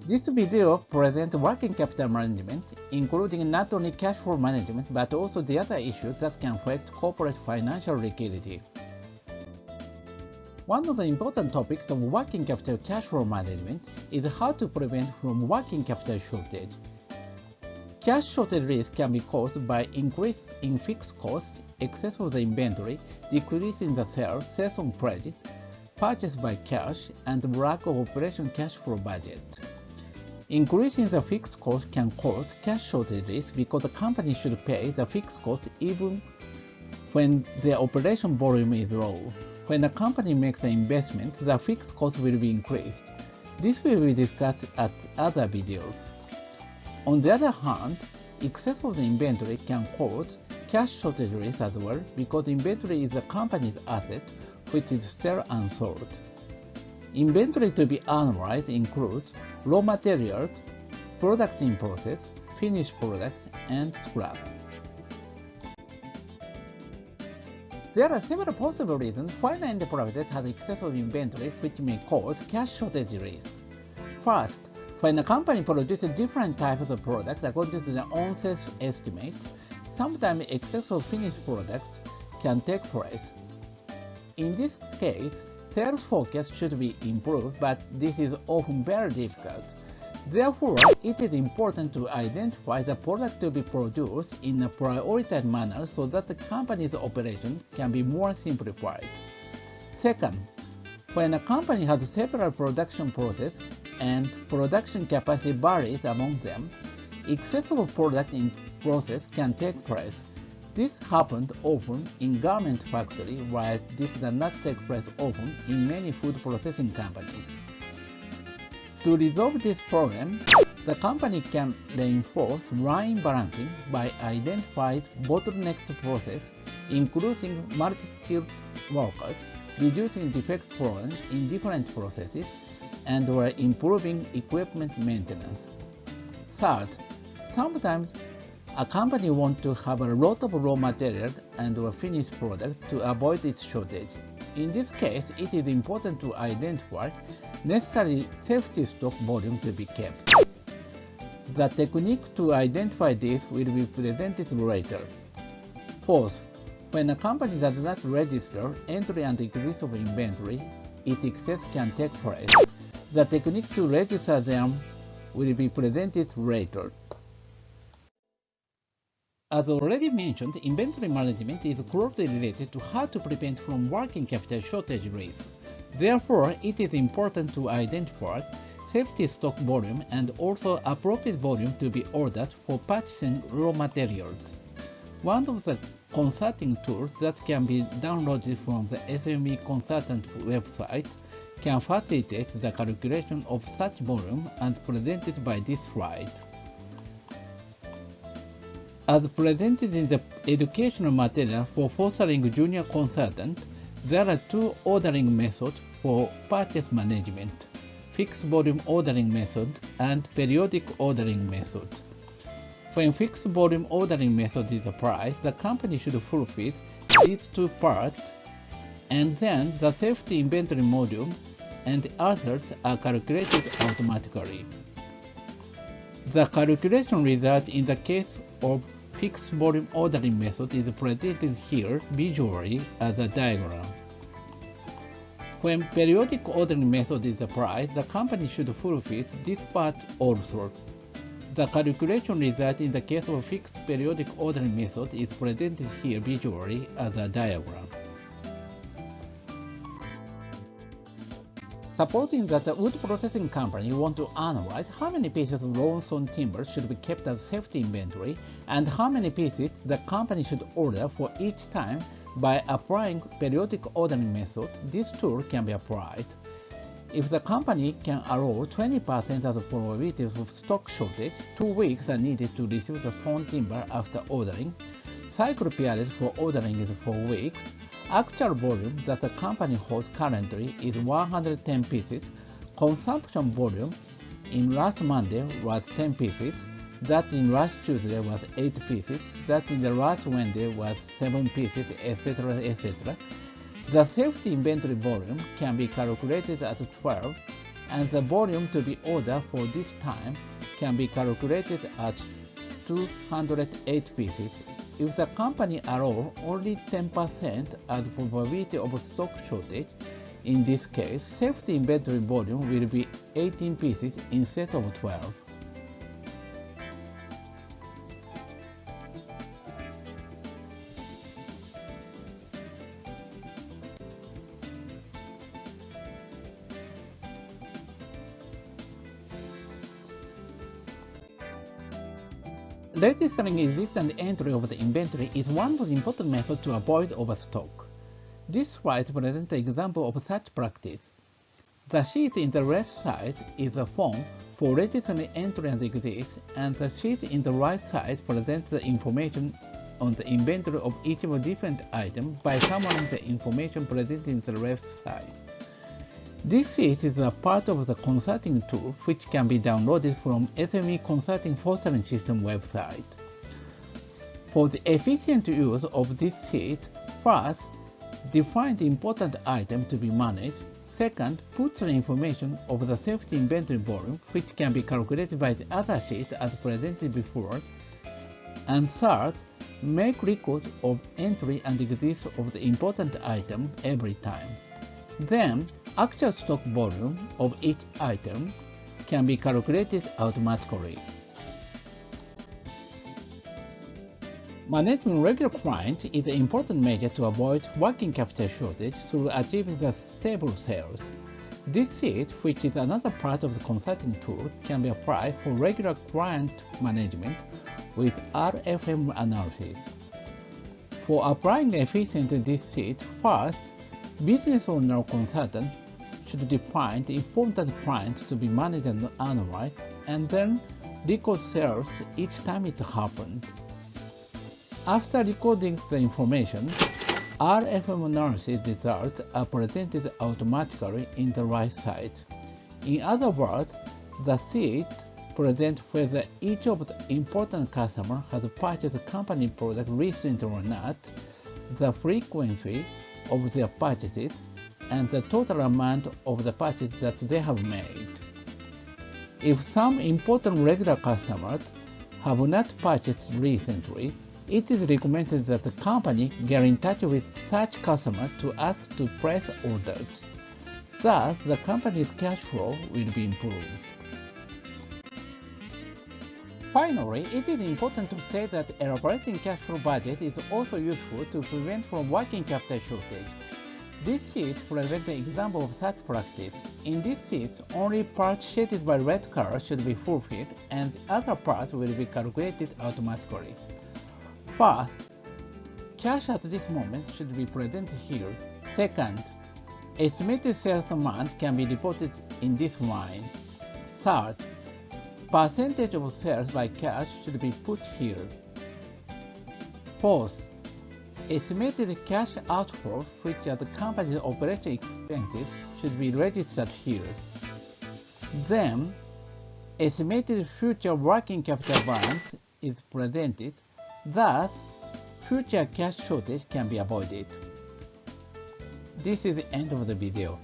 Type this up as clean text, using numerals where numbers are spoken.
This video presents working capital management, including not only cash flow management but also the other issues that can affect corporate financial liquidity. One of the important topics of working capital cash flow management is how to prevent from working capital shortage. Cash shortage risk can be caused by increase in fixed costs, excess of the inventory, decrease in the sales on credits, purchase by cash, and lack of operation cash flow budget. Increasing the fixed cost can cause cash shortage risk because the company should pay the fixed cost even when the operation volume is low. When a company makes an investment, the fixed cost will be increased. This will be discussed at other videos. On the other hand, excess of the inventory can cause cash shortage risk as well because inventory is the company's asset which is still unsold. Inventory to be analyzed includes raw materials, products in process, finished products, and scraps. There are several possible reasons why an enterprise has excess of inventory which may cause cash shortage risk. First, when a company produces different types of products according to their own sales estimates, sometimes excess of finished products can take place. In this case, sales forecast should be improved, but this is often very difficult. Therefore, it is important to identify the product to be produced in a prioritized manner so that the company's operation can be more simplified. Second, when a company has several production processes and production capacity varies among them, excess of product in process can take place. This happens often in garment factory, while this does not take place often in many food processing companies. To resolve this problem, the company can reinforce line balancing by identifying bottlenecks to process, including multi-skilled workers, reducing defect problems in different processes, and or improving equipment maintenance. Third, sometimes a company wants to have a lot of raw material and or finished product to avoid its shortage. In this case, it is important to identify necessary safety stock volume to be kept. The technique to identify this will be presented later. Fourth, when a company does not register entry and exit of inventory, its excess can take place. The technique to register them will be presented later. As already mentioned, inventory management is closely related to how to prevent from working capital shortage risk. Therefore, it is important to identify safety stock volume and also appropriate volume to be ordered for purchasing raw materials. One of the consulting tools that can be downloaded from the SME consultant website can facilitate the calculation of such volume as presented by this slide. As presented in the educational material for fostering junior consultant, there are two ordering methods for purchase management: fixed volume ordering method and periodic ordering method. When fixed volume ordering method is applied, the company should fulfill these two parts, and then the safety inventory module and others are calculated automatically. The calculation result in the case of fixed volume ordering method is presented here visually as a diagram. When periodic ordering method is applied, the company should fulfill this part also. The calculation result in the case of fixed periodic ordering method is presented here visually as a diagram. Supposing that a wood processing company wants to analyze how many pieces of long-sawn timber should be kept as safety inventory and how many pieces the company should order for each time by applying periodic ordering method, this tool can be applied. If the company can allow 20% as a probability of stock shortage, 2 weeks are needed to receive the sawn timber after ordering. Cycle period for ordering is 4 weeks. Actual volume that the company holds currently is 110 pieces. Consumption volume in last Monday was 10 pieces. That in last Tuesday was 8 pieces. That in the last Wednesday was 7 pieces, etc., etc. The safety inventory volume can be calculated at 12 and the volume to be ordered for this time can be calculated at 208 pieces. If the company allows only 10% as probability of stock shortage, in this case, safety inventory volume will be 18 pieces instead of 12. Registering existing entry of the inventory is one of the important methods to avoid overstock. This slide presents an example of such practice. The sheet in the left side is a form for registering entry that exists, and the sheet in the right side presents the information on the inventory of each of the different items by summarizing the information presented in the left side. This sheet is a part of the consulting tool which can be downloaded from SME Consulting Fostering System website. For the efficient use of this sheet, first, define the important item to be managed. Second, put the information of the safety inventory volume, which can be calculated by the other sheet as presented before. And third, make records of entry and exist of the important item every time. Then, actual stock volume of each item can be calculated automatically. Managing regular clients is an important measure to avoid working capital shortage through achieving the stable sales. This sheet, which is another part of the consulting tool, can be applied for regular client management with RFM analysis. For applying efficiently this sheet, first, business owner or consultant should define the important clients to be managed and analyzed, and then record sales each time it happened. After recording the information, RFM analysis results are presented automatically in the right side. In other words, the sheet presents whether each of the important customers has purchased a company product recently or not, the frequency of their purchases, and the total amount of the purchase that they have made. If some important regular customers have not purchased recently, it is recommended that the company get in touch with such customers to ask to place orders. Thus, the company's cash flow will be improved. Finally, it is important to say that elaborating cash flow budget is also useful to prevent from working capital shortage. This sheet presents an example of such practice. In this sheet, only parts shaded by red color should be fulfilled, and other parts will be calculated automatically. First, cash at this moment should be presented here. Second, estimated sales amount can be reported in this line. Third, percentage of sales by cash should be put here. Fourth, estimated cash outflow, which are the company's operation expenses, should be registered here. Then, estimated future working capital balance is presented. Thus, future cash shortage can be avoided. This is the end of the video.